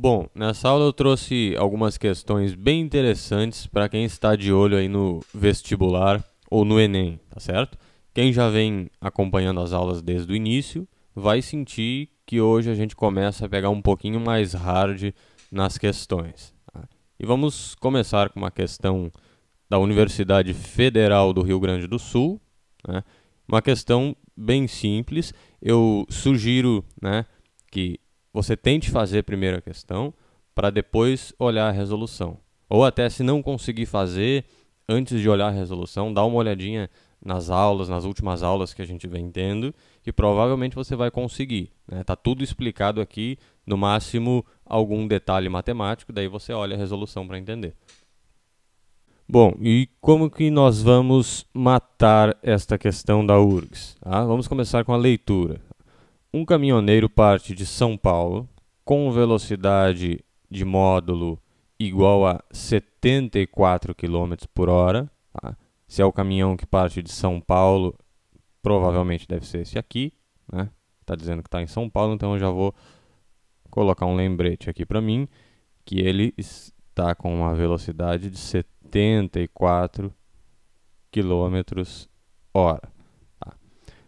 Bom, nessa aula eu trouxe algumas questões bem interessantes para quem está de olho aí no vestibular ou no Enem, tá certo? Quem já vem acompanhando as aulas desde o início vai sentir que hoje a gente começa a pegar um pouquinho mais hard nas questões, tá? E vamos começar com uma questão da Universidade Federal do Rio Grande do Sul, né? Uma questão bem simples. Eu sugiro, né, que você tente fazer primeiro a questão para depois olhar a resolução. Ou até, se não conseguir fazer, antes de olhar a resolução, dá uma olhadinha nas aulas, nas últimas aulas que a gente vem tendo, que provavelmente você vai conseguir, né? Tá tudo explicado aqui, no máximo algum detalhe matemático, daí você olha a resolução para entender. Bom, e como que nós vamos matar esta questão da URGS? Tá? Vamos começar com a leitura. Um caminhoneiro parte de São Paulo com velocidade de módulo igual a 74 km por hora. Tá? Se é o caminhão que parte de São Paulo, provavelmente deve ser esse aqui, né? Está dizendo que está em São Paulo, então eu já vou colocar um lembrete aqui para mim, que ele está com uma velocidade de 74 km hora. Tá?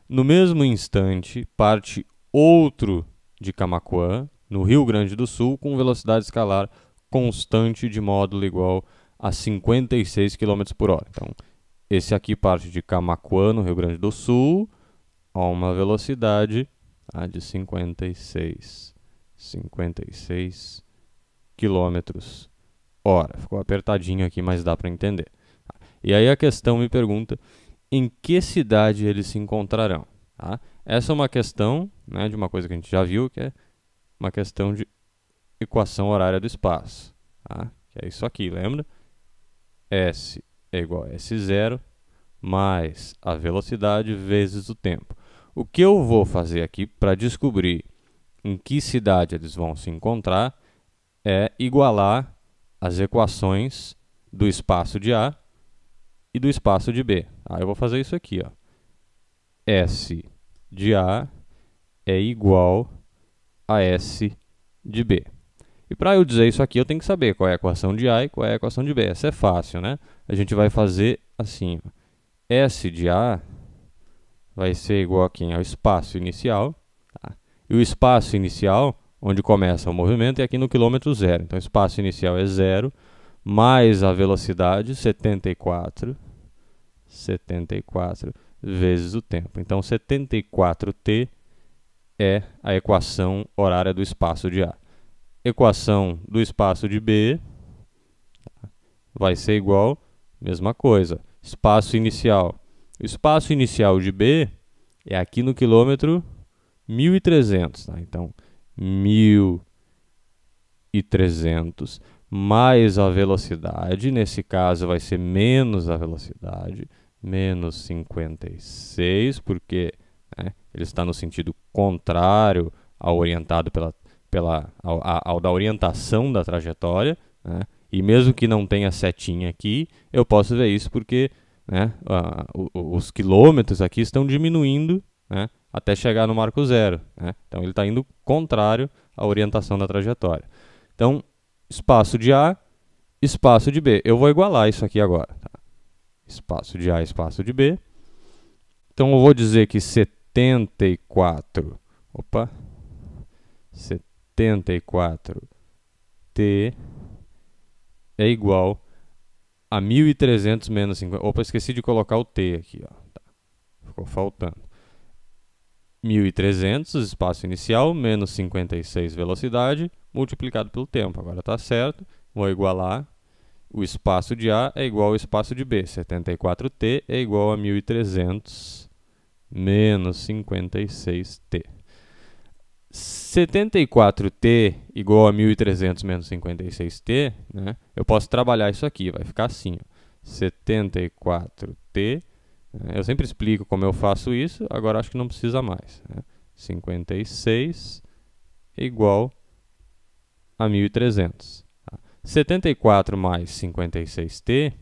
No mesmo instante, parte outro de Camaquã, no Rio Grande do Sul, com velocidade escalar constante de módulo igual a 56 km por hora. Então, esse aqui parte de Camaquã, no Rio Grande do Sul, a uma velocidade de 56 km hora. Ficou apertadinho aqui, mas dá para entender. E aí a questão me pergunta em que cidade eles se encontrarão. Tá? Essa é uma questão, né, de uma coisa que a gente já viu, que é uma questão de equação horária do espaço. Tá? Que é isso aqui, lembra? S é igual a S0 mais a velocidade vezes o tempo. O que eu vou fazer aqui para descobrir em que cidade eles vão se encontrar é igualar as equações do espaço de A e do espaço de B. Eu vou fazer isso aqui, ó. S de A é igual a S de B. E para eu dizer isso aqui, eu tenho que saber qual é a equação de A e qual é a equação de B. Essa é fácil, né? A gente vai fazer assim, ó. S de A vai ser igual a quem? Ao espaço inicial. Tá? E o espaço inicial, onde começa o movimento, é aqui no quilômetro zero. Então, o espaço inicial é 0, mais a velocidade, 74 vezes o tempo. Então, 74t é a equação horária do espaço de A. Equação do espaço de B vai ser igual, mesma coisa, espaço inicial. O espaço inicial de B é aqui no quilômetro 1.300. Tá? Então, 1.300 mais a velocidade, nesse caso vai ser menos a velocidade, menos 56, porque, né, ele está no sentido contrário ao orientado ao da orientação da trajetória, né? E mesmo que não tenha setinha aqui, eu posso ver isso porque, né, os quilômetros aqui estão diminuindo, né, até chegar no marco zero. Né? Então ele está indo contrário à orientação da trajetória. Então, espaço de A, espaço de B. Eu vou igualar isso aqui agora. Tá? Espaço de A, espaço de B. Então eu vou dizer que 74 T é igual a 1.300 menos 50. Opa, esqueci de colocar o T aqui. Ó. Tá. Ficou faltando. 1.300, espaço inicial, menos 56, velocidade, multiplicado pelo tempo. Agora está certo. Vou igualar. O espaço de A é igual ao espaço de B. 74t é igual a 1.300 menos 56t. 74t igual a 1.300 menos 56t, né? Eu posso trabalhar isso aqui, vai ficar assim, ó. 74t, né? Eu sempre explico como eu faço isso, agora acho que não precisa mais, né? 56 igual a 1.300. Tá? 74 mais 56t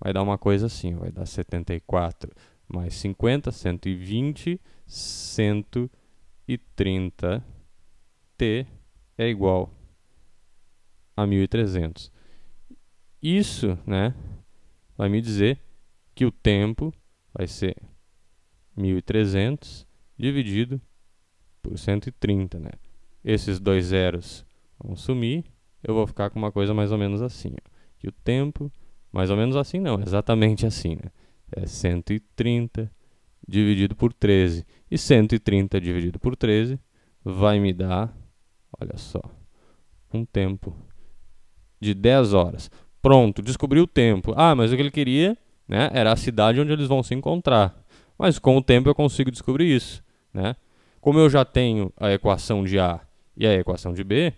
vai dar uma coisa assim, vai dar 74 mais 50, 120, 130t é igual a 1.300. Isso, né, vai me dizer que o tempo vai ser 1.300 dividido por 130, né? Esses dois zeros vão sumir, eu vou ficar com uma coisa mais ou menos assim, ó. Que o tempo, mais ou menos assim não, exatamente assim, né? É 130 dividido por 13. E 130 dividido por 13 vai me dar, olha só, um tempo de 10 horas. Pronto, descobri o tempo. Ah, mas o que ele queria, né, era a cidade onde eles vão se encontrar. Mas com o tempo eu consigo descobrir isso, né? Como eu já tenho a equação de A e a equação de B,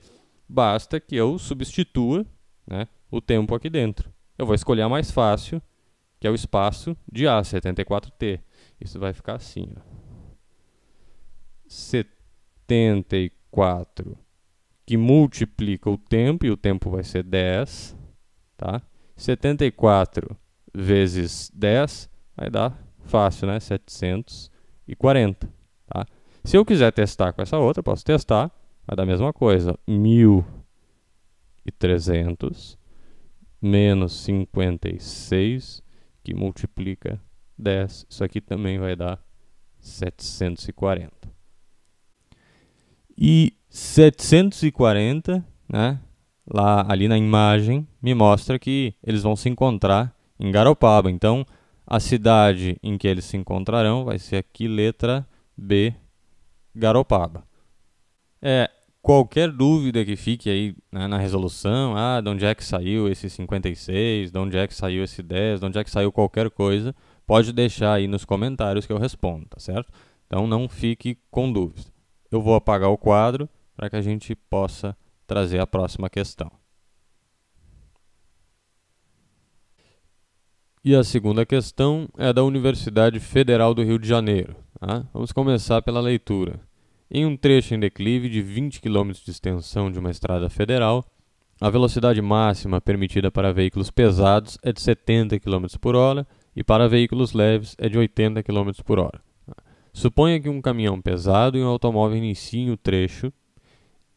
basta que eu substitua, né, o tempo aqui dentro. Eu vou escolher a mais fácil, que é o espaço de A, 74t. Isso vai ficar assim, ó. 74 que multiplica o tempo, e o tempo vai ser 10, tá? 74 vezes 10 vai dar fácil, né? 740, tá? Se eu quiser testar com essa outra, posso testar, vai dar a mesma coisa. 1.300 menos 56, que multiplica 10. Isso aqui também vai dar 740. E 740, né, lá ali na imagem, me mostra que eles vão se encontrar em Garopaba. Então, a cidade em que eles se encontrarão vai ser aqui, letra B, Garopaba. Qualquer dúvida que fique aí, né, na resolução, de onde é que saiu esse 56, de onde é que saiu esse 10, de onde é que saiu qualquer coisa, pode deixar aí nos comentários que eu respondo, tá certo? Então não fique com dúvida. Eu vou apagar o quadro para que a gente possa trazer a próxima questão. E a segunda questão é da Universidade Federal do Rio de Janeiro. Tá? Vamos começar pela leitura. Em um trecho em declive de 20 km de extensão de uma estrada federal, a velocidade máxima permitida para veículos pesados é de 70 km por hora e para veículos leves é de 80 km por hora. Suponha que um caminhão pesado e um automóvel iniciem o trecho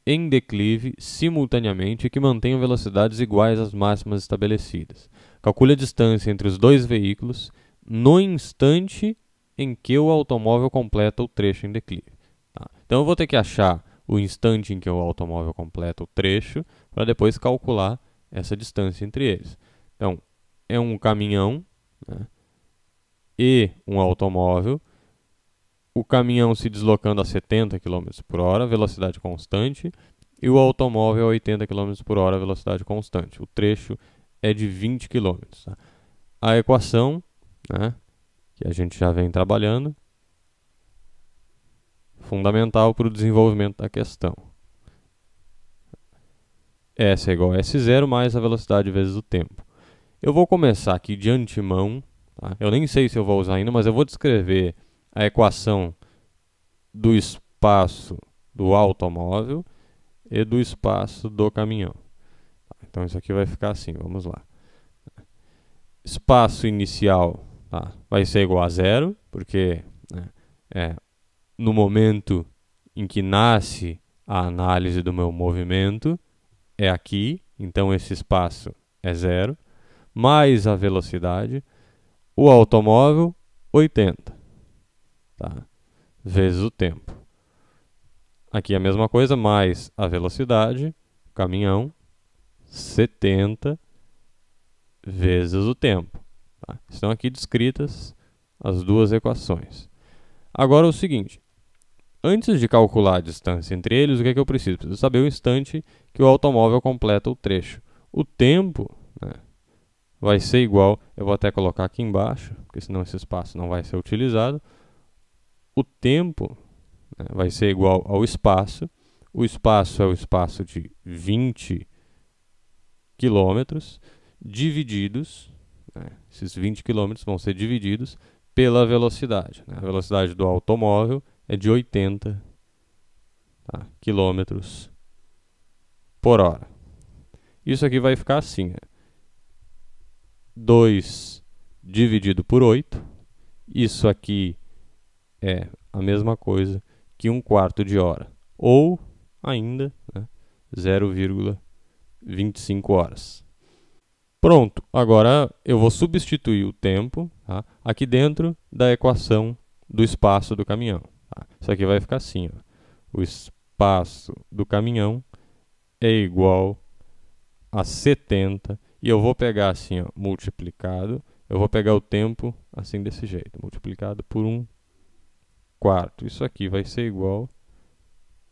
em declive simultaneamente e que mantenham velocidades iguais às máximas estabelecidas. Calcule a distância entre os dois veículos no instante em que o automóvel completa o trecho em declive. Tá? Então eu vou ter que achar o instante em que o automóvel completa o trecho para depois calcular essa distância entre eles. Então, é um caminhão, né, e um automóvel. O caminhão se deslocando a 70 km por hora, velocidade constante, e o automóvel a 80 km por hora, velocidade constante. O trecho é de 20 km. Tá? A equação, né, que a gente já vem trabalhando, fundamental para o desenvolvimento da questão. S é igual a S0 mais a velocidade vezes o tempo. Eu vou começar aqui de antemão, tá? Eu nem sei se eu vou usar ainda, mas eu vou descrever a equação do espaço do automóvel e do espaço do caminhão. Então isso aqui vai ficar assim, vamos lá. Espaço inicial, tá, vai ser igual a zero, porque, né, no momento em que nasce a análise do meu movimento, é aqui, então esse espaço é zero, mais a velocidade, o automóvel, 80, tá, vezes o tempo. Aqui a mesma coisa, mais a velocidade, caminhão, 70 vezes o tempo. Tá? Estão aqui descritas as duas equações. Agora é o seguinte, antes de calcular a distância entre eles, o que é que eu preciso? Preciso saber o instante que o automóvel completa o trecho. O tempo, né, vai ser igual, eu vou até colocar aqui embaixo, porque senão esse espaço não vai ser utilizado. O tempo, né, vai ser igual ao espaço. O espaço é o espaço de 20 quilômetros divididos, né, esses 20 quilômetros vão ser divididos pela velocidade. Né? A velocidade do automóvel é de 80, tá, quilômetros por hora. Isso aqui vai ficar assim, né? 2 dividido por 8. Isso aqui é a mesma coisa que 1/4 de hora. Ou ainda, né, 0,01 25 horas. Pronto, agora eu vou substituir o tempo, tá, aqui dentro da equação do espaço do caminhão. Tá? Isso aqui vai ficar assim, ó. O espaço do caminhão é igual a 70, e eu vou pegar assim, ó, multiplicado, eu vou pegar o tempo assim desse jeito, multiplicado por 1/4. Isso aqui vai ser igual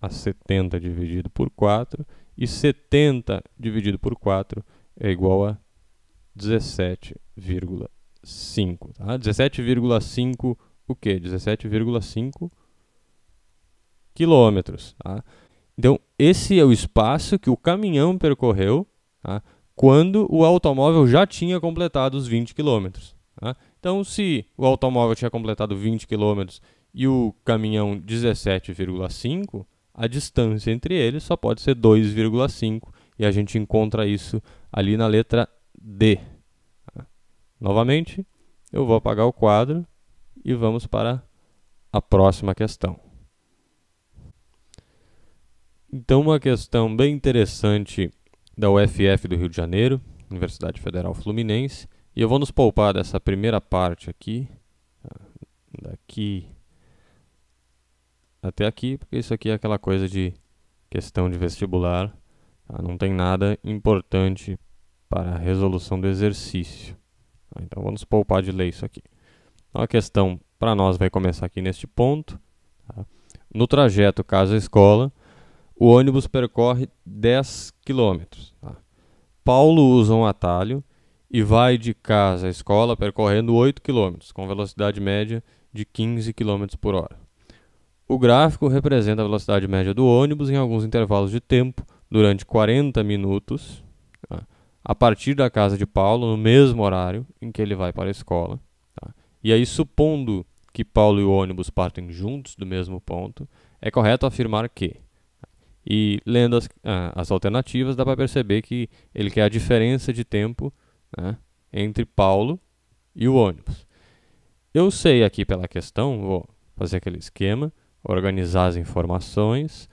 a 70 dividido por 4, e 70 dividido por 4 é igual a 17,5. Tá? 17,5 o quê? 17,5 quilômetros. Tá? Então, esse é o espaço que o caminhão percorreu, tá, quando o automóvel já tinha completado os 20 quilômetros. Tá? Então, se o automóvel tinha completado 20 quilômetros e o caminhão 17,5, a distância entre eles só pode ser 2,5, e a gente encontra isso ali na letra D. Tá? Novamente, eu vou apagar o quadro e vamos para a próxima questão. Então, uma questão bem interessante da UFF do Rio de Janeiro, Universidade Federal Fluminense, e eu vou nos poupar dessa primeira parte aqui, daqui até aqui, porque isso aqui é aquela coisa de questão de vestibular, tá? Não tem nada importante para a resolução do exercício. Tá? Então, vamos poupar de ler isso aqui. Então, a questão para nós vai começar aqui neste ponto. Tá? No trajeto casa-escola, o ônibus percorre 10 km. Tá? Paulo usa um atalho e vai de casa à escola percorrendo 8 km, com velocidade média de 15 km por hora. O gráfico representa a velocidade média do ônibus em alguns intervalos de tempo, durante 40 minutos, tá? A partir da casa de Paulo, no mesmo horário em que ele vai para a escola. Tá? E aí, supondo que Paulo e o ônibus partem juntos do mesmo ponto, é correto afirmar que... E lendo as alternativas, dá para perceber que ele quer a diferença de tempo, né, entre Paulo e o ônibus. Eu sei aqui pela questão, vou fazer aquele esquema, organizar as informações.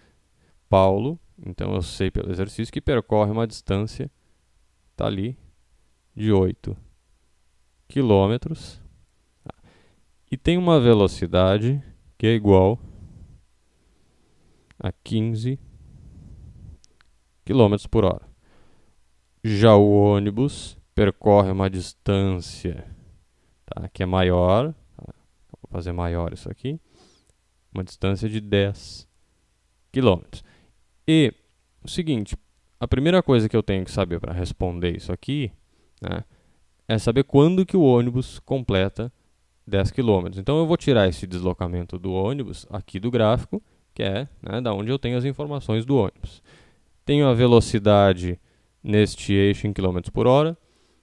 Paulo, então eu sei pelo exercício que percorre uma distância, tá ali, de 8 quilômetros. E tem uma velocidade que é igual a 15 km por hora. Já o ônibus percorre uma distância, tá, que é maior, tá? Vou fazer maior isso aqui, uma distância de 10 km. E o seguinte, a primeira coisa que eu tenho que saber para responder isso aqui, né, é saber quando que o ônibus completa 10 km. Então eu vou tirar esse deslocamento do ônibus aqui do gráfico, que é, né, da onde eu tenho as informações do ônibus. Tenho a velocidade neste eixo em km por hora,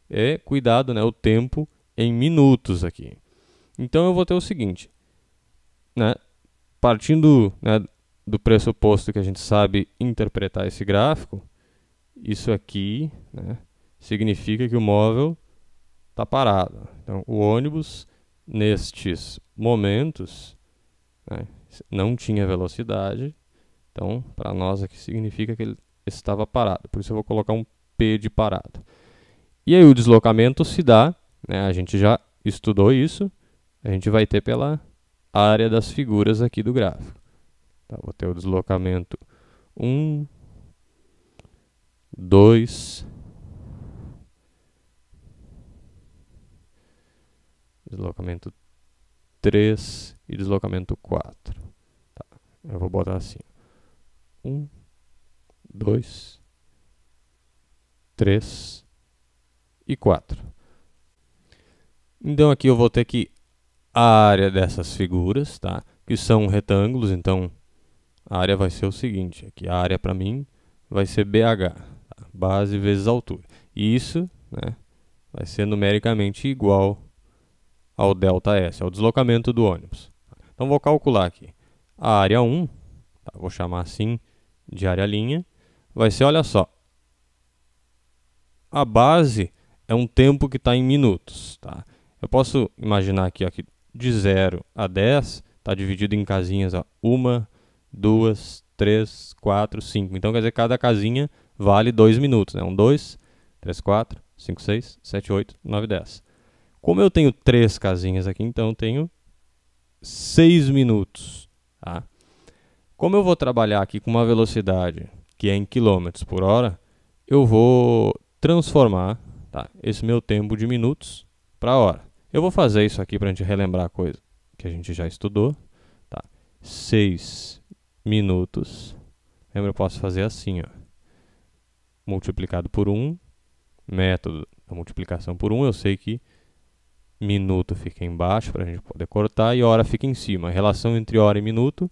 e cuidado, né, o tempo em minutos aqui. Então eu vou ter o seguinte, né, partindo, né, do pressuposto que a gente sabe interpretar esse gráfico, isso aqui, né, significa que o móvel está parado. Então o ônibus, nestes momentos, né, não tinha velocidade, então para nós aqui significa que ele estava parado, por isso eu vou colocar um P de parado. E aí o deslocamento se dá, né, a gente já estudou isso, a gente vai ter pela área das figuras aqui do gráfico. Tá, vou ter o deslocamento 1, 2, deslocamento 3 e deslocamento 4. Tá, eu vou botar assim, 1, 2, 3 e 4. Então aqui eu vou ter que a área dessas figuras, tá, que são retângulos, então a área vai ser o seguinte, aqui a área para mim vai ser BH, tá, base vezes altura. E isso, né, vai ser numericamente igual ao ΔS, ao deslocamento do ônibus. Então vou calcular aqui a área 1, tá, vou chamar assim de área linha, vai ser, olha só, a base é um tempo que está em minutos. Tá? Eu posso imaginar aqui, ó, que de 0 a 10 está dividido em casinhas, ó, 1, 2, 3, 4, 5. Então quer dizer que cada casinha vale 2 minutos, né? 1, 2, 3, 4, 5, 6, 7, 8, 9, 10. Como eu tenho 3 casinhas aqui, então eu tenho 6 minutos. Tá? Como eu vou trabalhar aqui com uma velocidade que é em quilômetros por hora, eu vou transformar, tá, esse meu tempo de minutos para hora. Eu vou fazer isso aqui para a gente relembrar a coisa que a gente já estudou. Tá? 6 minutos. Lembra, eu posso fazer assim, ó. Multiplicado por 1, método da multiplicação por 1, eu sei que minuto fica embaixo para a gente poder cortar e hora fica em cima. A relação entre hora e minuto,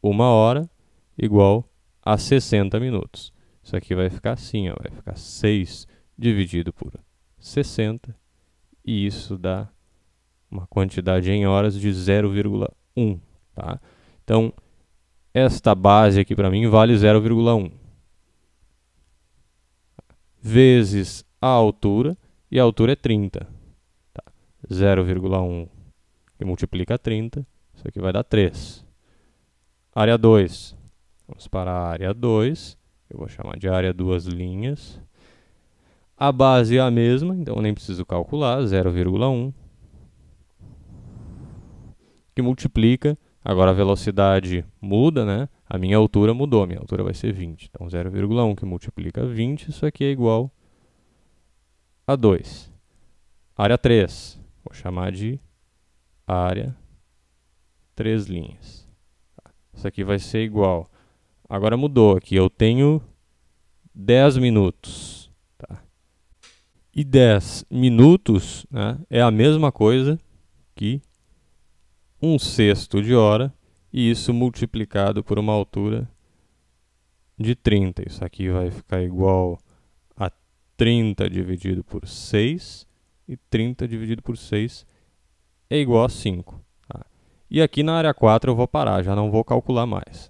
1 hora igual a 60 minutos. Isso aqui vai ficar assim, ó, vai ficar 6 dividido por 60, e isso dá uma quantidade em horas de 0,1. Tá? Então, esta base aqui para mim vale 0,1. Vezes a altura, e a altura é 30. Tá? 0,1 que multiplica 30, isso aqui vai dar 3. Área 2. Vamos para a área 2. Eu vou chamar de área 2 linhas. A base é a mesma, então eu nem preciso calcular, 0,1. Que multiplica, agora a velocidade muda, né? A minha altura mudou, a minha altura vai ser 20. Então 0,1 que multiplica 20, isso aqui é igual a 2. Área 3, vou chamar de área 3 linhas. Isso aqui vai ser igual. Agora mudou aqui, eu tenho 10 minutos. Tá? E 10 minutos, né, é a mesma coisa que 1/6 de hora, e isso multiplicado por uma altura de 30. Isso aqui vai ficar igual a 30 dividido por 6, e 30 dividido por 6 é igual a 5. Tá? E aqui na área 4 eu vou parar, já não vou calcular mais.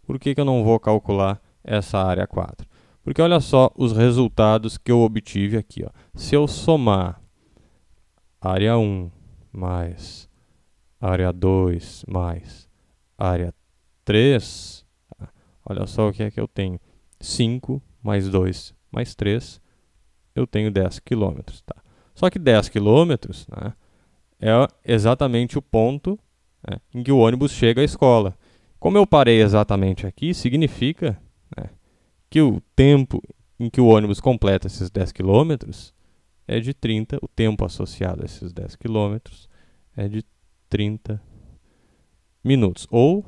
Por que eu não vou calcular essa área 4? Porque olha só os resultados que eu obtive aqui. Ó. Se eu somar área 1 mais área 2 mais área 3, tá? Olha só o que é que eu tenho. 5 mais 2 mais 3, eu tenho 10 quilômetros. Tá? Só que 10 quilômetros, né, é exatamente o ponto, né, em que o ônibus chega à escola. Como eu parei exatamente aqui, significa, né, que o tempo em que o ônibus completa esses 10 quilômetros é de 30, o tempo associado a esses 10 quilômetros é de 30 minutos, ou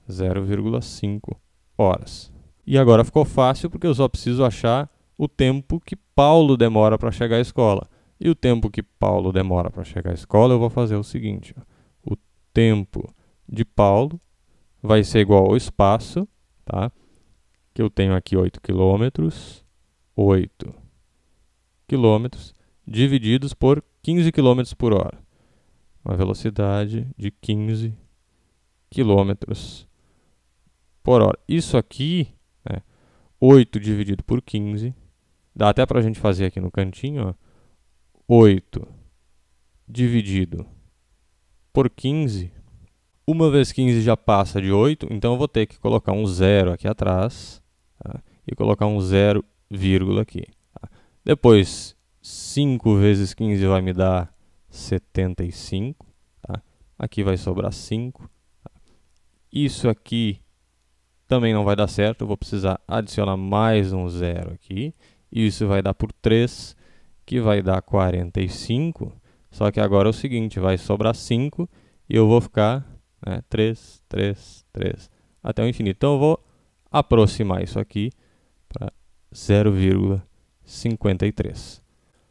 0,5 horas. E agora ficou fácil porque eu só preciso achar o tempo que Paulo demora para chegar à escola. E o tempo que Paulo demora para chegar à escola, eu vou fazer o seguinte. Ó. O tempo de Paulo vai ser igual ao espaço, tá? Que eu tenho aqui 8 quilômetros, 8 quilômetros, divididos por 15 km por hora. Uma velocidade de 15 km por hora. Isso aqui, né, 8 dividido por 15, dá até para a gente fazer aqui no cantinho, ó, 8 dividido por 15, uma vez 15 já passa de 8, então eu vou ter que colocar um zero aqui atrás, tá? E colocar um 0, aqui. Tá? Depois, 5 vezes 15 vai me dar 75. Tá? Aqui vai sobrar 5. Tá? Isso aqui também não vai dar certo, eu vou precisar adicionar mais um 0 aqui. Isso vai dar por 3, que vai dar 45. Só que agora é o seguinte, vai sobrar 5 e eu vou ficar, né, 3, 3, 3, até o infinito. Então eu vou aproximar isso aqui para 0,53.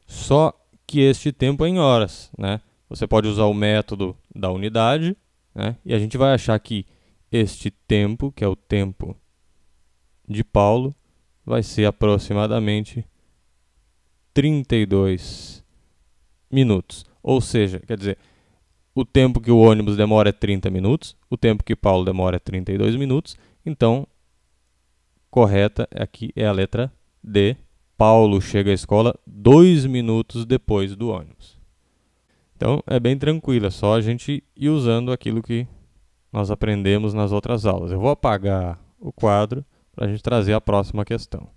Só que este tempo é em horas, né? Você pode usar o método da unidade, né? E a gente vai achar que este tempo, que é o tempo de Paulo, vai ser aproximadamente 32 minutos. Ou seja, quer dizer, o tempo que o ônibus demora é 30 minutos, o tempo que Paulo demora é 32 minutos, então, correta aqui é a letra D. Paulo chega à escola 2 minutos depois do ônibus. Então, é bem tranquilo, é só a gente ir usando aquilo que nós aprendemos nas outras aulas. Eu vou apagar o quadro para a gente trazer a próxima questão.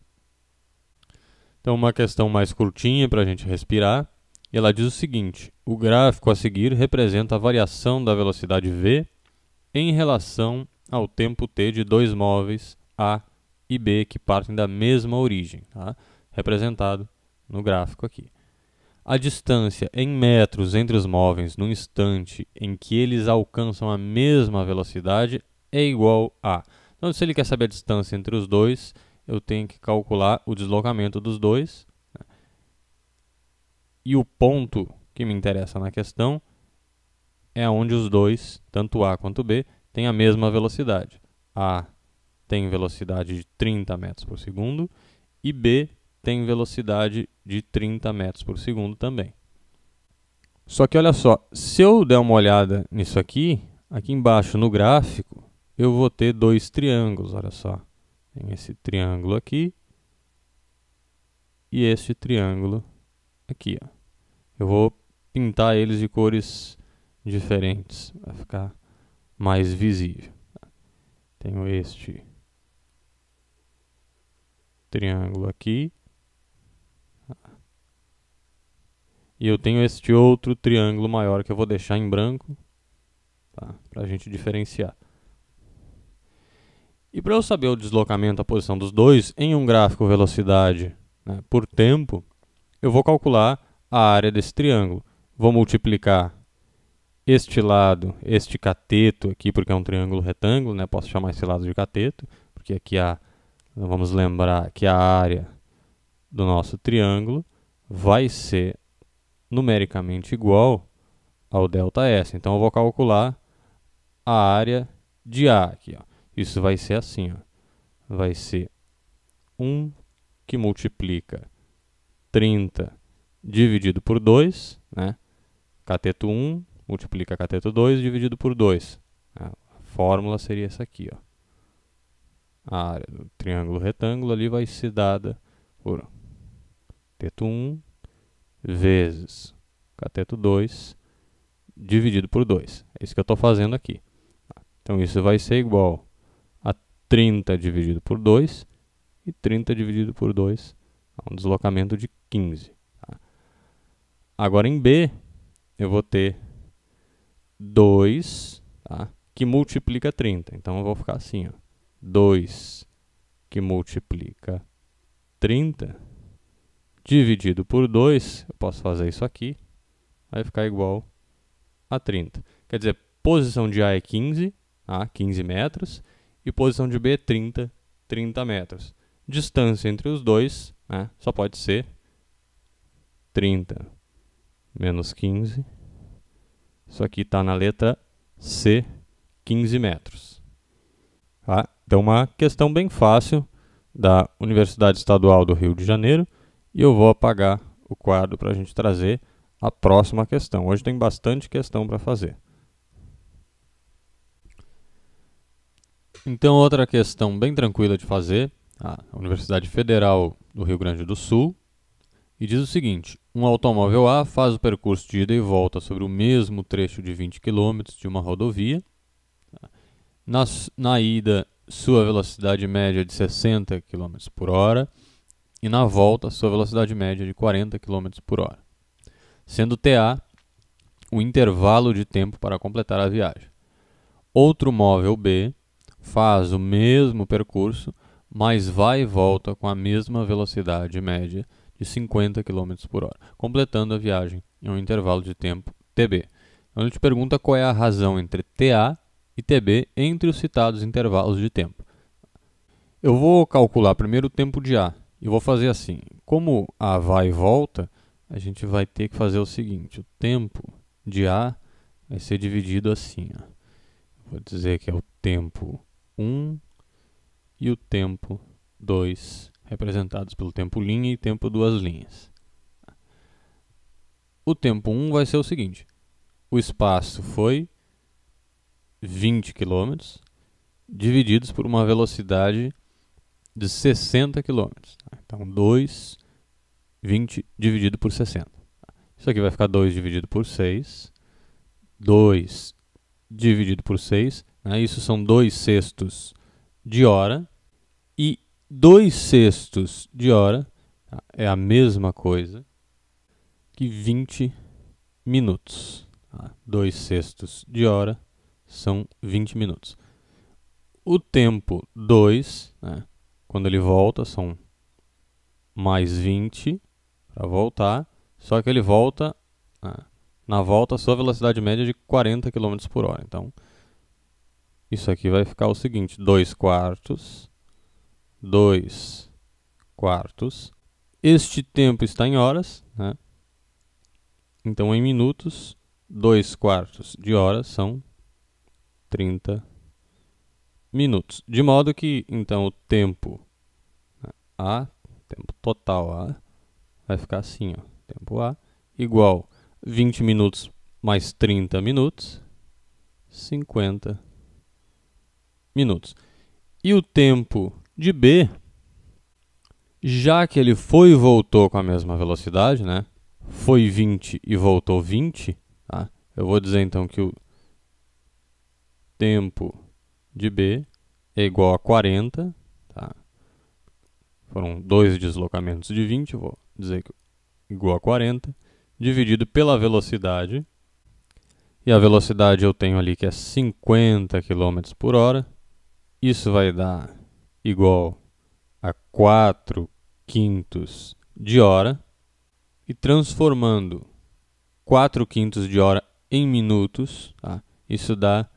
Então, uma questão mais curtinha para a gente respirar. E ela diz o seguinte: o gráfico a seguir representa a variação da velocidade v em relação ao tempo t de dois móveis A e B que partem da mesma origem, tá? Representado no gráfico aqui. A distância em metros entre os móveis no instante em que eles alcançam a mesma velocidade é igual a... Então, se ele quer saber a distância entre os dois, eu tenho que calcular o deslocamento dos dois. E o ponto que me interessa na questão é onde os dois, tanto A quanto B, têm a mesma velocidade. A tem velocidade de 30 metros por segundo e B tem velocidade de 30 metros por segundo também. Só que olha só, se eu der uma olhada nisso aqui, aqui embaixo no gráfico, eu vou ter dois triângulos, olha só. Tem esse triângulo aqui e este triângulo aqui, ó. Eu vou pintar eles de cores diferentes, vai ficar mais visível. Tenho este triângulo aqui. E eu tenho este outro triângulo maior que eu vou deixar em branco, tá? Para a gente diferenciar. E para eu saber o deslocamento, a posição dos dois, em um gráfico velocidade, né, por tempo, eu vou calcular a área desse triângulo. Vou multiplicar este lado, este cateto aqui, porque é um triângulo retângulo, né? Posso chamar esse lado de cateto, porque aqui vamos lembrar que a área do nosso triângulo vai ser numericamente igual ao ΔS. Então, eu vou calcular a área de A aqui, ó. Isso vai ser assim, ó. Vai ser 1 que multiplica 30 dividido por 2, né? Cateto 1 multiplica cateto 2 dividido por 2. A fórmula seria essa aqui, ó. A área do triângulo retângulo ali vai ser dada por cateto 1 vezes cateto 2 dividido por 2. É isso que eu estou fazendo aqui. Então, isso vai ser igual a 30 dividido por 2 e 30 dividido por 2 é um deslocamento de 15. Tá? Agora, em B, eu vou ter 2, tá, que multiplica 30. Então, eu vou ficar assim, ó. 2 que multiplica 30 dividido por 2, eu posso fazer isso aqui, vai ficar igual a 30. Quer dizer, posição de A é 15, tá, 15 metros, e posição de B é 30 metros. Distância entre os dois, né, só pode ser 30 menos 15. Isso aqui está na letra C, 15 metros. Tá? Então, uma questão bem fácil da Universidade Estadual do Rio de Janeiro. E eu vou apagar o quadro para a gente trazer a próxima questão. Hoje tem bastante questão para fazer. Então, outra questão bem tranquila de fazer, a Universidade Federal do Rio Grande do Sul, e diz o seguinte: um automóvel A faz o percurso de ida e volta sobre o mesmo trecho de 20 km de uma rodovia. Na ida, sua velocidade média é de 60 km por hora e na volta, sua velocidade média é de 40 km por hora. Sendo TA o intervalo de tempo para completar a viagem. Outro móvel B faz o mesmo percurso, mas vai e volta com a mesma velocidade média de 50 km por hora, completando a viagem em um intervalo de tempo TB. Então, ele te pergunta qual é a razão entre TA e TB entre os citados intervalos de tempo. Eu vou calcular primeiro o tempo de A. E vou fazer assim. Como A vai e volta, a gente vai ter que fazer o seguinte. O tempo de A vai ser dividido assim, ó. Vou dizer que é o tempo 1 e o tempo 2, representados pelo tempo linha e tempo duas linhas. O tempo 1 vai ser o seguinte. O espaço foi 20 km, divididos por uma velocidade de 60 km. Então, 2, 20 dividido por 60. Isso aqui vai ficar 2 dividido por 6. 2 dividido por 6. Né? Isso são 2 sextos de hora. E 2/6 de hora é a mesma coisa que 20 minutos. 2/6 de hora são 20 minutos. O tempo 2, né, quando ele volta, são mais 20 para voltar, só que ele volta, na volta, a sua velocidade média é de 40 km por hora. Então, isso aqui vai ficar o seguinte: 2/4, 2/4. Este tempo está em horas, né? Então, em minutos, 2/4 de hora são 30 minutos. De modo que, então, o tempo A, tempo total A, vai ficar assim, ó, tempo A, igual 20 minutos mais 30 minutos, 50 minutos. E o tempo de B, já que ele foi e voltou com a mesma velocidade, né? Foi 20 e voltou 20, tá? Eu vou dizer então que o tempo de B é igual a 40, tá? Foram 2 deslocamentos de 20, eu vou dizer que igual a 40, dividido pela velocidade. E a velocidade eu tenho ali que é 50 km por hora. Isso vai dar igual a 4/5 de hora. E transformando 4/5 de hora em minutos, tá? Isso dá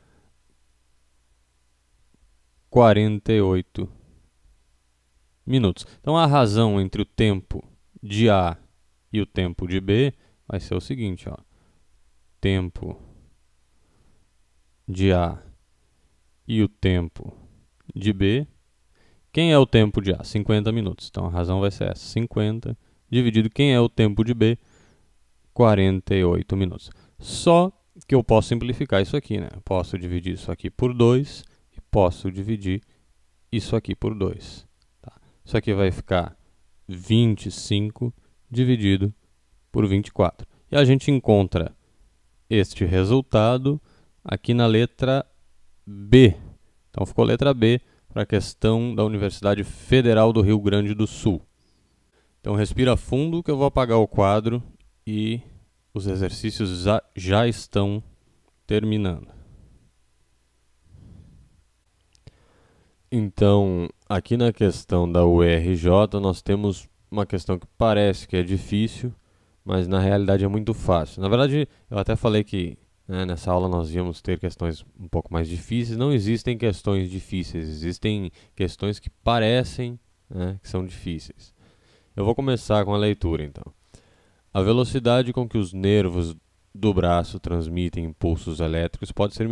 48 minutos. Então a razão entre o tempo de A e o tempo de B vai ser o seguinte, ó. Tempo de A e o tempo de B. Quem é o tempo de A? 50 minutos. Então a razão vai ser essa: 50 dividido quem é o tempo de B? 48 minutos. Só que eu posso simplificar isso aqui, né? Eu posso dividir isso aqui por 2 e posso dividir isso aqui por 2. Tá? Isso aqui vai ficar 25 dividido por 24. E a gente encontra este resultado aqui na letra B. Então ficou letra B para a questão da Universidade Federal do Rio Grande do Sul. Então respira fundo que eu vou apagar o quadro e os exercícios já estão terminando. Então, aqui na questão da URJ, nós temos uma questão que parece que é difícil, mas na realidade é muito fácil. Na verdade, eu até falei que nessa aula nós íamos ter questões um pouco mais difíceis. Não existem questões difíceis, existem questões que parecem, que são difíceis. Eu vou começar com a leitura, então. A velocidade com que os nervos do braço transmitem impulsos elétricos pode ser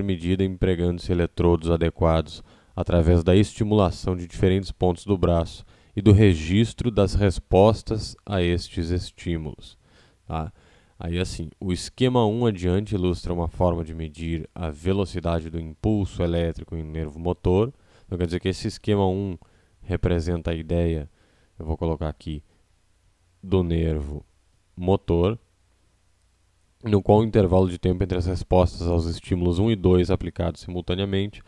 medida empregando-se eletrodos adequados através da estimulação de diferentes pontos do braço e do registro das respostas a estes estímulos. Tá? Aí assim, o esquema 1 adiante ilustra uma forma de medir a velocidade do impulso elétrico em nervo motor. Então quer dizer que esse esquema 1 representa a ideia, eu vou colocar aqui, do nervo motor, no qual o intervalo de tempo entre as respostas aos estímulos 1 e 2 aplicados simultaneamente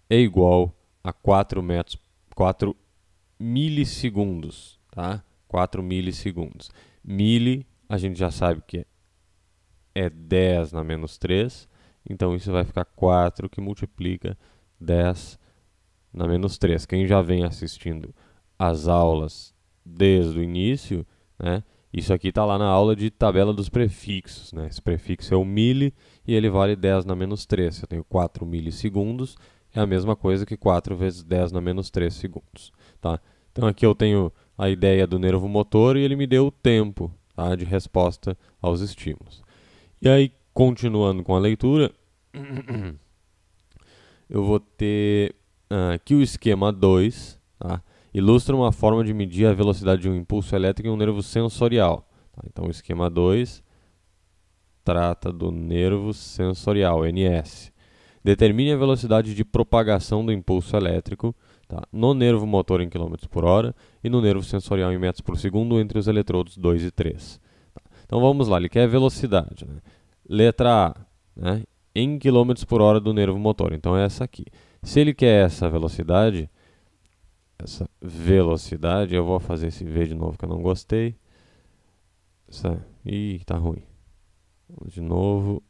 é igual a 4 milissegundos, tá? 4 milissegundos. Mili, a gente já sabe que é 10 na menos 3, então isso vai ficar 4 que multiplica 10 na menos 3. Quem já vem assistindo às aulas desde o início, isso aqui está lá na aula de tabela dos prefixos, Esse prefixo é o mili e ele vale 10 na menos 3. Se eu tenho 4 milissegundos, é a mesma coisa que 4 vezes 10 na menos 3 segundos. Tá? Então aqui eu tenho a ideia do nervo motor e ele me deu o tempo, tá, de resposta aos estímulos. E aí, continuando com a leitura, eu vou ter aqui o esquema 2, tá? Ilustra uma forma de medir a velocidade de um impulso elétrico em um nervo sensorial. Tá? Então, o esquema 2 trata do nervo sensorial, NS. Determine a velocidade de propagação do impulso elétrico, tá, no nervo motor em km por hora e no nervo sensorial em metros por segundo entre os eletrodos 2 e 3. Tá? Então, vamos lá, ele quer a velocidade. Letra A, em km por hora do nervo motor. Então, é essa aqui. Se ele quer essa velocidade, essa velocidade. Eu vou fazer esse V de novo que eu não gostei. Ih, tá ruim. Vamos de novo.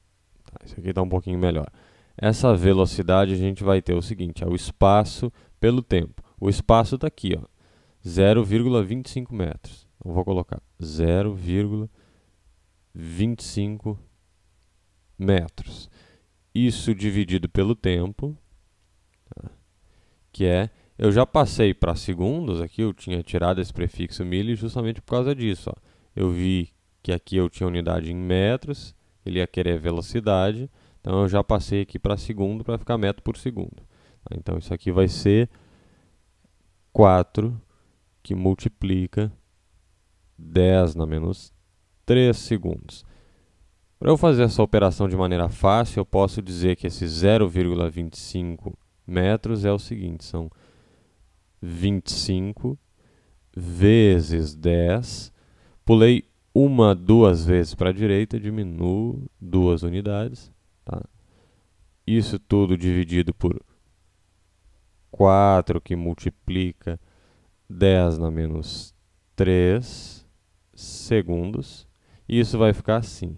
Tá, isso aqui tá um pouquinho melhor. Essa velocidade a gente vai ter o seguinte, é o espaço pelo tempo. O espaço está aqui, ó, 0,25 metros. Então, vou colocar 0,25 metros. Isso dividido pelo tempo, tá? Que é, eu já passei para segundos aqui, eu tinha tirado esse prefixo milli justamente por causa disso, ó. Eu vi que aqui eu tinha unidade em metros, ele ia querer velocidade, então eu já passei aqui para segundo para ficar metro por segundo. Então isso aqui vai ser 4 que multiplica 10 na menos 3 segundos. Para eu fazer essa operação de maneira fácil, eu posso dizer que esse 0,25 metros é o seguinte, são 25 vezes 10, pulei duas vezes para a direita, diminuo 2 unidades. Tá? Isso tudo dividido por 4, que multiplica 10 na menos 3 segundos. E isso vai ficar assim.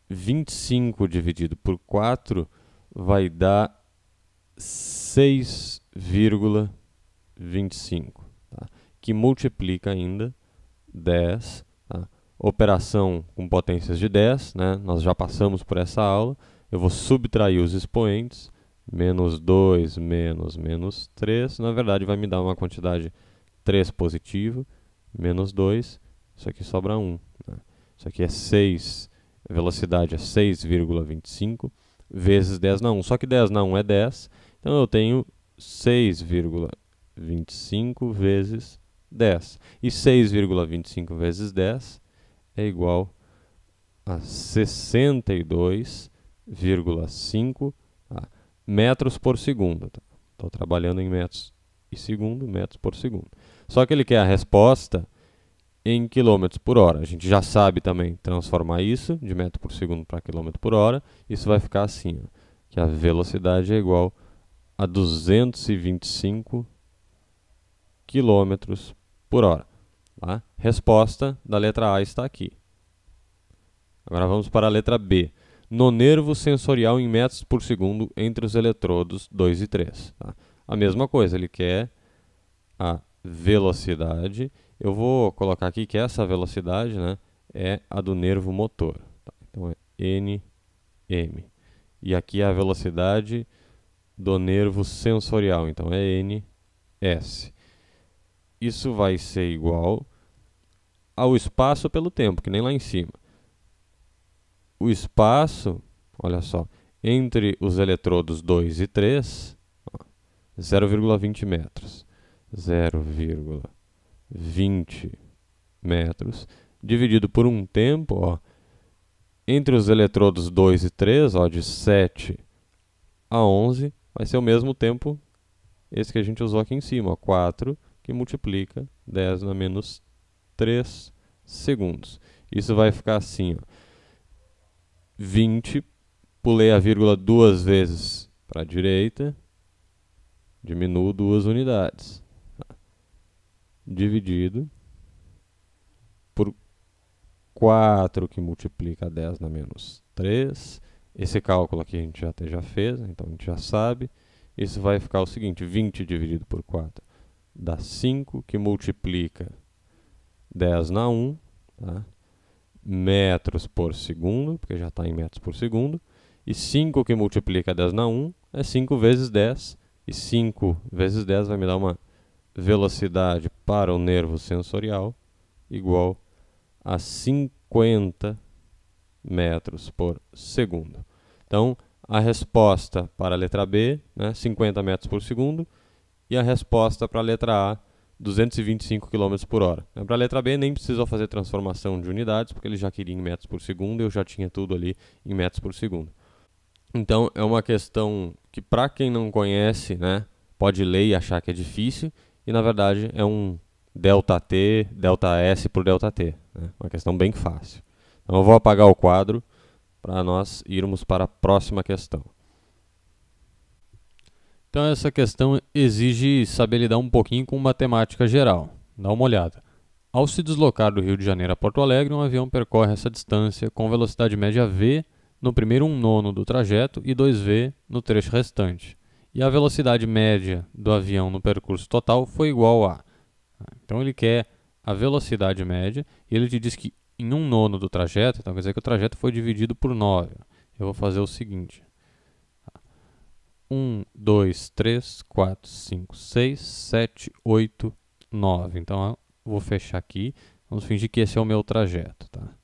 25 dividido por 4 vai dar 6,25, tá? Que multiplica ainda 10. Tá? Operação com potências de 10, né? Nós já passamos por essa aula. Eu vou subtrair os expoentes. Menos 2 menos 3. Na verdade, vai me dar uma quantidade 3 positiva. Menos 2. Isso aqui sobra 1. Né? Isso aqui é 6. A velocidade é 6,25 vezes 10 na 1. Só que 10 na 1 é 10. Então, eu tenho 6,25 vezes 10. E 6,25 vezes 10 é igual a 62,5 metros por segundo. Estou trabalhando em metros e segundo, metros por segundo. Só que ele quer a resposta em quilômetros por hora. A gente já sabe também transformar isso de metro por segundo para quilômetro por hora. Isso vai ficar assim, ó, que a velocidade é igual a 225 quilômetros por hora. Tá? Resposta da letra A está aqui. Agora vamos para a letra B. No nervo sensorial em metros por segundo entre os eletrodos 2 e 3. Tá? A mesma coisa, ele quer a velocidade. Eu vou colocar aqui que essa velocidade, né, é a do nervo motor. Tá? Então é NM. E aqui é a velocidade do nervo sensorial, então é NS. Isso vai ser igual ao espaço pelo tempo, que nem lá em cima. O espaço, olha só, entre os eletrodos 2 e 3, 0,20 metros. 0,20 metros, dividido por um tempo, ó, entre os eletrodos 2 e 3, ó, de 7 a 11, vai ser o mesmo tempo, esse que a gente usou aqui em cima, ó, 4, que multiplica 10 na menos 3 segundos. Isso vai ficar assim, ó, 20, pulei a vírgula duas vezes para a direita, diminuo 2 unidades. Dividido por 4, que multiplica 10 na menos 3. Esse cálculo aqui a gente até já fez, então a gente já sabe. Isso vai ficar o seguinte, 20 dividido por 4 dá 5, que multiplica 10 na 1, tá? Metros por segundo, porque já está em metros por segundo. E 5 que multiplica 10 na 1 é 5 vezes 10. E 5 vezes 10 vai me dar uma velocidade para o nervo sensorial igual a 50 metros por segundo. Então, a resposta para a letra B, né, 50 metros por segundo, e a resposta para a letra A, 225 km por hora. Para a letra B nem precisou fazer transformação de unidades, porque ele já queria em metros por segundo e eu já tinha tudo ali em metros por segundo. Então, é uma questão que, para quem não conhece, né, pode ler e achar que é difícil, e na verdade é um ΔT, ΔS por ΔT. Né? Uma questão bem fácil. Então eu vou apagar o quadro para nós irmos para a próxima questão. Então essa questão exige saber lidar um pouquinho com matemática geral. Dá uma olhada. Ao se deslocar do Rio de Janeiro a Porto Alegre, um avião percorre essa distância com velocidade média v no primeiro 1/9 do trajeto e 2v no trecho restante. E a velocidade média do avião no percurso total foi igual a... Então ele quer a velocidade média e ele te diz que em 1/9 do trajeto, então quer dizer que o trajeto foi dividido por 9. Eu vou fazer o seguinte. 1, 2, 3, 4, 5, 6, 7, 8, 9. Então eu vou fechar aqui. Vamos fingir que esse é o meu trajeto. Tá?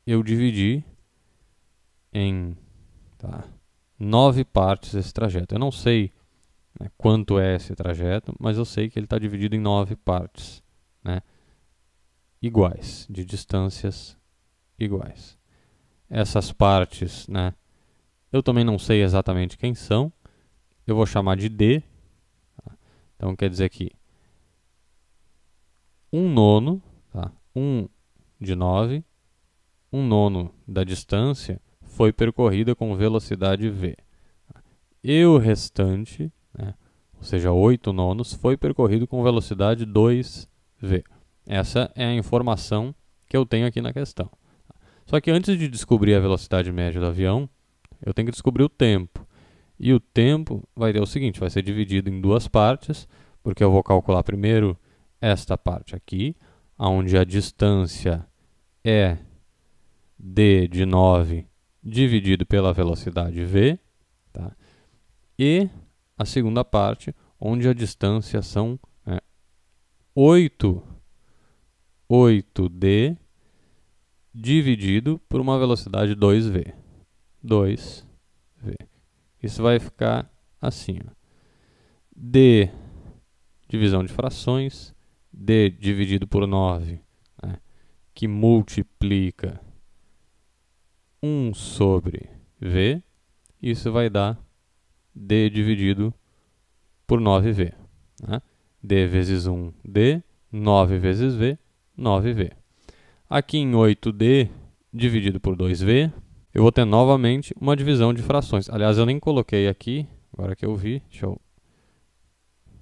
Eu dividi em 9 partes esse trajeto. Eu não sei, né, quanto é esse trajeto, mas eu sei que ele está dividido em 9 partes, né, iguais, de distâncias iguais. Essas partes, né, eu também não sei exatamente quem são. Eu vou chamar de D. Tá? Então quer dizer que 1/9, tá? 1 de 9, 1/9 da distância foi percorrida com velocidade v. E o restante, né, ou seja, 8/9, foi percorrido com velocidade 2v. Essa é a informação que eu tenho aqui na questão. Só que antes de descobrir a velocidade média do avião, eu tenho que descobrir o tempo. E o tempo vai ter o seguinte, vai ser dividido em 2 partes, porque eu vou calcular primeiro esta parte aqui, onde a distância é d de 9 dividido pela velocidade v, tá? E a segunda parte, onde a distância são 8d dividido por uma velocidade 2v. 2v. Isso vai ficar assim, ó. D, divisão de frações, d dividido por 9, né, que multiplica 1 sobre v, isso vai dar d dividido por 9v. Né? D vezes 1, d, 9 vezes v, 9v. Aqui em 8d dividido por 2v, eu vou ter novamente uma divisão de frações. Aliás, eu nem coloquei aqui, agora que eu vi,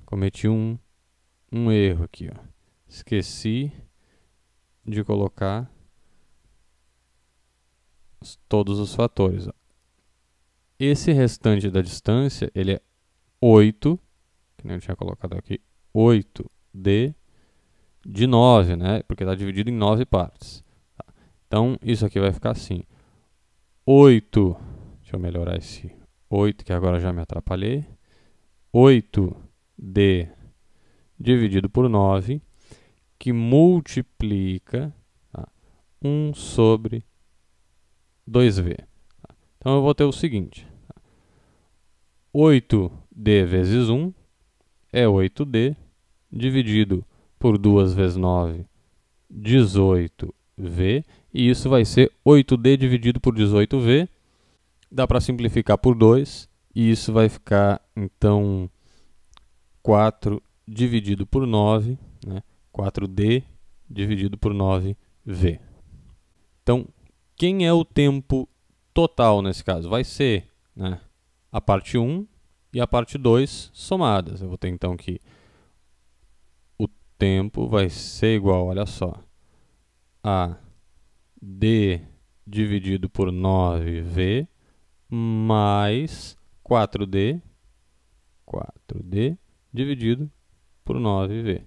cometi um erro aqui. Ó. Esqueci de colocar todos os fatores. Ó. Esse restante da distância, ele é 8, que nem eu tinha colocado aqui, 8d de 9, né? Porque está dividido em 9 partes. Tá? Então, isso aqui vai ficar assim. 8, deixa eu melhorar esse 8, que agora já me atrapalhei. 8d dividido por 9, que multiplica 1 sobre 2v. Então, eu vou ter o seguinte. 8d vezes 1 é 8d, dividido por 2 vezes 9, 18v, e isso vai ser 8d dividido por 18v. Dá para simplificar por 2, e isso vai ficar, então, 4 dividido por 9, né? 4d dividido por 9v. Então, quem é o tempo total nesse caso? Vai ser, né, a parte 1 e a parte 2 somadas. Eu vou ter então que o tempo vai ser igual, olha só, a d dividido por 9v mais 4d dividido por 9v.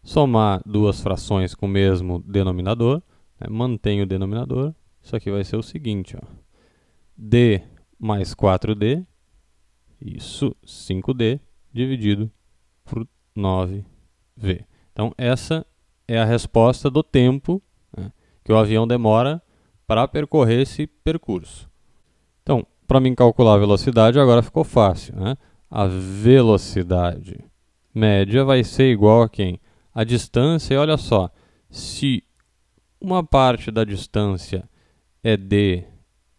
Somar duas frações com o mesmo denominador, né, mantém o denominador, isso aqui vai ser o seguinte, ó, d mais 4d, isso, 5d, dividido por 9v. Então, essa é a resposta do tempo, né, que o avião demora para percorrer esse percurso. Então, para mim calcular a velocidade, agora ficou fácil. Né? A velocidade média vai ser igual a quem? A distância, e olha só, se uma parte da distância é d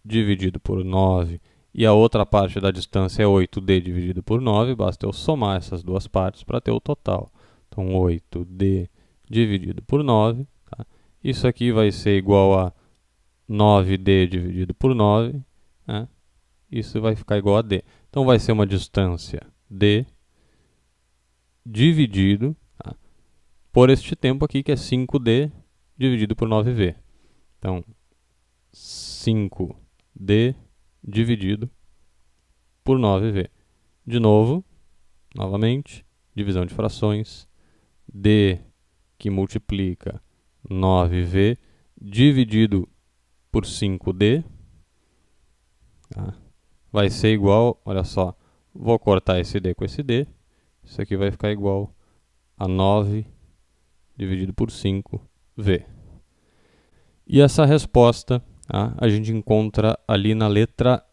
dividido por 9 e a outra parte da distância é 8d dividido por 9, basta eu somar essas duas partes para ter o total. Então, 8d dividido por 9, tá? Isso aqui vai ser igual a 9d dividido por 9, né? isso vai ficar igual a D. Então vai ser uma distância D dividido, tá, por este tempo aqui, que é 5D dividido por 9V. Então, 5D dividido por 9V. De novo, novamente, divisão de frações, D que multiplica 9V dividido por 5D, tá, vai ser igual, olha só, vou cortar esse D com esse D, isso aqui vai ficar igual a 9 dividido por 5V. E essa resposta, tá, a gente encontra ali na letra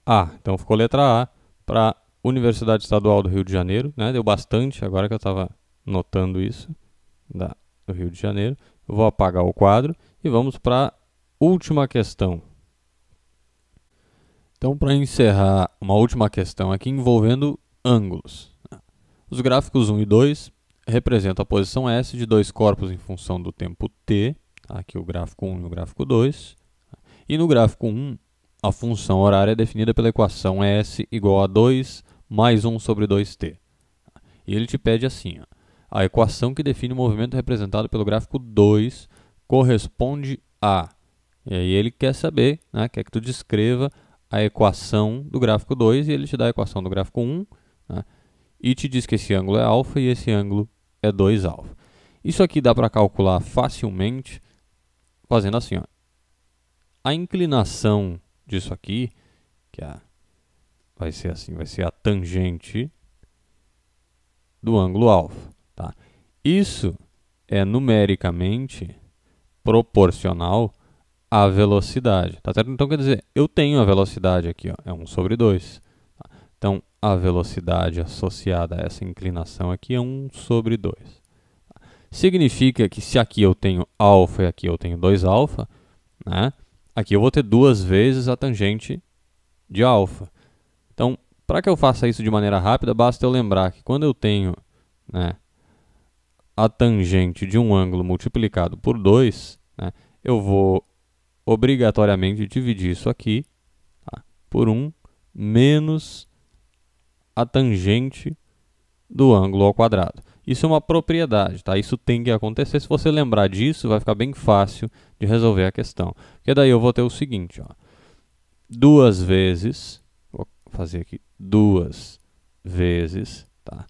A. Então ficou letra A para Universidade Estadual do Rio de Janeiro, né? Deu bastante, agora que eu estava notando isso, do Rio de Janeiro. Eu vou apagar o quadro e vamos para a última questão. Então, para encerrar, uma última questão aqui envolvendo ângulos. Os gráficos 1 e 2 representam a posição S de dois corpos em função do tempo t, tá? Aqui o gráfico 1 e o gráfico 2. E no gráfico 1, a função horária é definida pela equação S igual a 2 mais 1 sobre 2t. E ele te pede assim, ó, a equação que define o movimento representado pelo gráfico 2 corresponde a... E aí ele quer saber, né, quer que tu descreva a equação do gráfico 2 e ele te dá a equação do gráfico 1, né, e te diz que esse ângulo é alfa e esse ângulo é 2α. Isso aqui dá para calcular facilmente fazendo assim, ó. A inclinação disso aqui, que vai ser assim, vai ser a tangente do ângulo alfa, tá? Isso é numericamente proporcional à velocidade, tá certo? Então, quer dizer, eu tenho a velocidade aqui, ó, é 1 sobre 2. Tá? Então, a velocidade associada a essa inclinação aqui é 1 sobre 2. Tá? Significa que se aqui eu tenho alfa e aqui eu tenho 2α, né? Aqui eu vou ter duas vezes a tangente de alfa. Então, para que eu faça isso de maneira rápida, basta eu lembrar que quando eu tenho, né, a tangente de um ângulo multiplicado por 2, né, eu vou obrigatoriamente dividir isso aqui, tá, por 1 menos a tangente do ângulo ao quadrado. Isso é uma propriedade, tá? Isso tem que acontecer. Se você lembrar disso, vai ficar bem fácil de resolver a questão. Porque daí eu vou ter o seguinte, ó, duas vezes, vou fazer aqui, duas vezes, tá,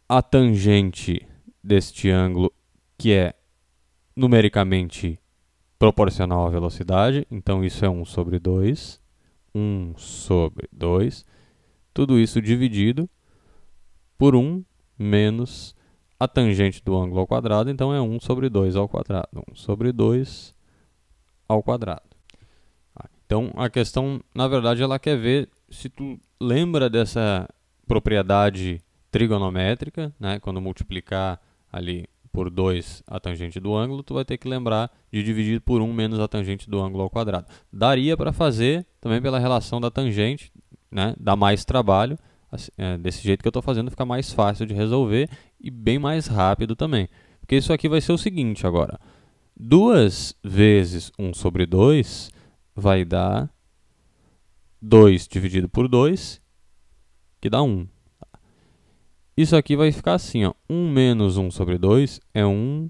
a tangente deste ângulo, que é numericamente proporcional à velocidade, então isso é 1 sobre 2, 1 sobre 2, tudo isso dividido por 1 menos a tangente do ângulo ao quadrado, então é 1 sobre 2 ao quadrado, 1 sobre 2 ao quadrado. Então, a questão, na verdade, ela quer ver se tu lembra dessa propriedade trigonométrica, né? Quando multiplicar ali por 2 a tangente do ângulo, tu vai ter que lembrar de dividir por 1 menos a tangente do ângulo ao quadrado. Daria para fazer também pela relação da tangente, né? Dá mais trabalho, assim, desse jeito que eu estou fazendo fica mais fácil de resolver e bem mais rápido também. Porque isso aqui vai ser o seguinte agora, 2 vezes 1 sobre 2 vai dar 2 dividido por 2, que dá 1. Isso aqui vai ficar assim, ó, 1 menos 1 sobre 2 é 1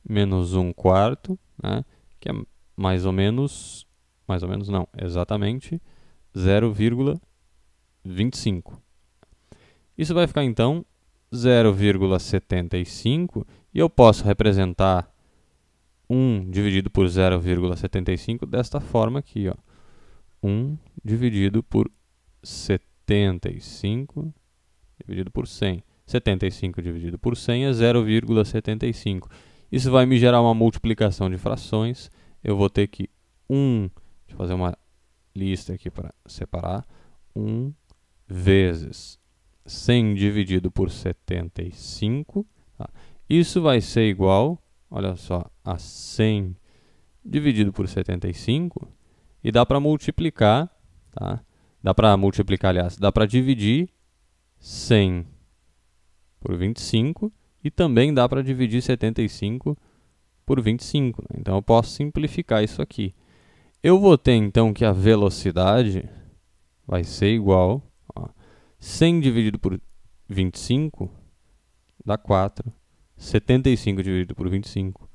menos 1 quarto, né, que é mais ou menos não, exatamente 0,25. Isso vai ficar, então, 0,75, e eu posso representar 1 dividido por 0,75 desta forma aqui, ó. 1 dividido por 75 dividido por 100. 75 dividido por 100 é 0,75. Isso vai me gerar uma multiplicação de frações. Eu vou ter que deixa eu fazer uma lista aqui para separar. 1 vezes 100 dividido por 75. Tá? Isso vai ser igual, olha só, a 100 dividido por 75. E dá para multiplicar, tá? Dá para multiplicar, aliás, dá para dividir 100 por 25 e também dá para dividir 75 por 25. Né? Então, eu posso simplificar isso aqui. Eu vou ter então que a velocidade vai ser igual a 100 dividido por 25 dá 4, 75 dividido por 25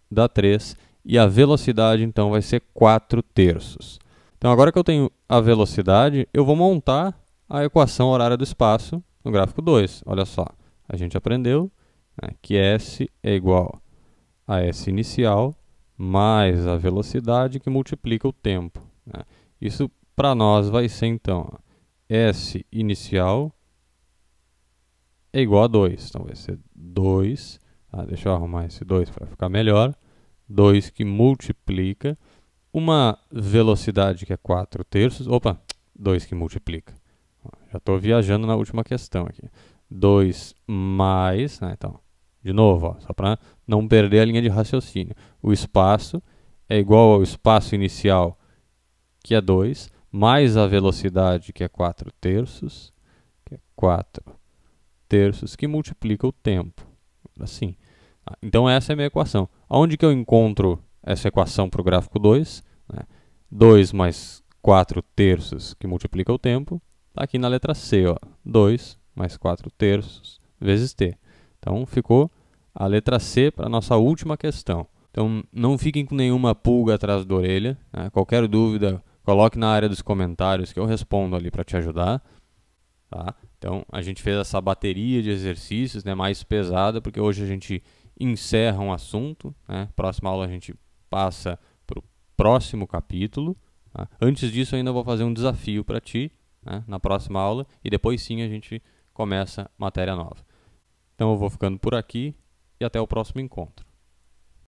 dá 3, e a velocidade então vai ser 4/3. Então agora que eu tenho a velocidade, eu vou montar a equação horária do espaço no gráfico 2. Olha só, a gente aprendeu, né, que S é igual a S inicial mais a velocidade que multiplica o tempo, né? Isso para nós vai ser então S inicial é igual a 2. Então vai ser 2. Deixa eu arrumar esse 2 para ficar melhor. 2 que multiplica uma velocidade que é 4/3. Opa, 2 que multiplica. Já estou viajando na última questão aqui. 2 mais, né, então, de novo, só para não perder a linha de raciocínio. O espaço é igual ao espaço inicial, que é 2, mais a velocidade, que é 4/3, que é 4/3, que multiplica o tempo. Assim. Então essa é a minha equação. Onde que eu encontro essa equação para o gráfico 2? 2 mais 4/3 que multiplica o tempo. Está aqui na letra C. 2 mais 4/3 vezes t. Então ficou a letra C para a nossa última questão. Então não fiquem com nenhuma pulga atrás da orelha. Qualquer dúvida, coloque na área dos comentários que eu respondo ali para te ajudar. Tá? Então a gente fez essa bateria de exercícios, né, mais pesada, porque hoje a gente encerra um assunto, né? Próxima aula a gente passa para o próximo capítulo. Tá? Antes disso, eu ainda vou fazer um desafio para ti, né, na próxima aula, e depois sim a gente começa matéria nova. Então eu vou ficando por aqui e até o próximo encontro.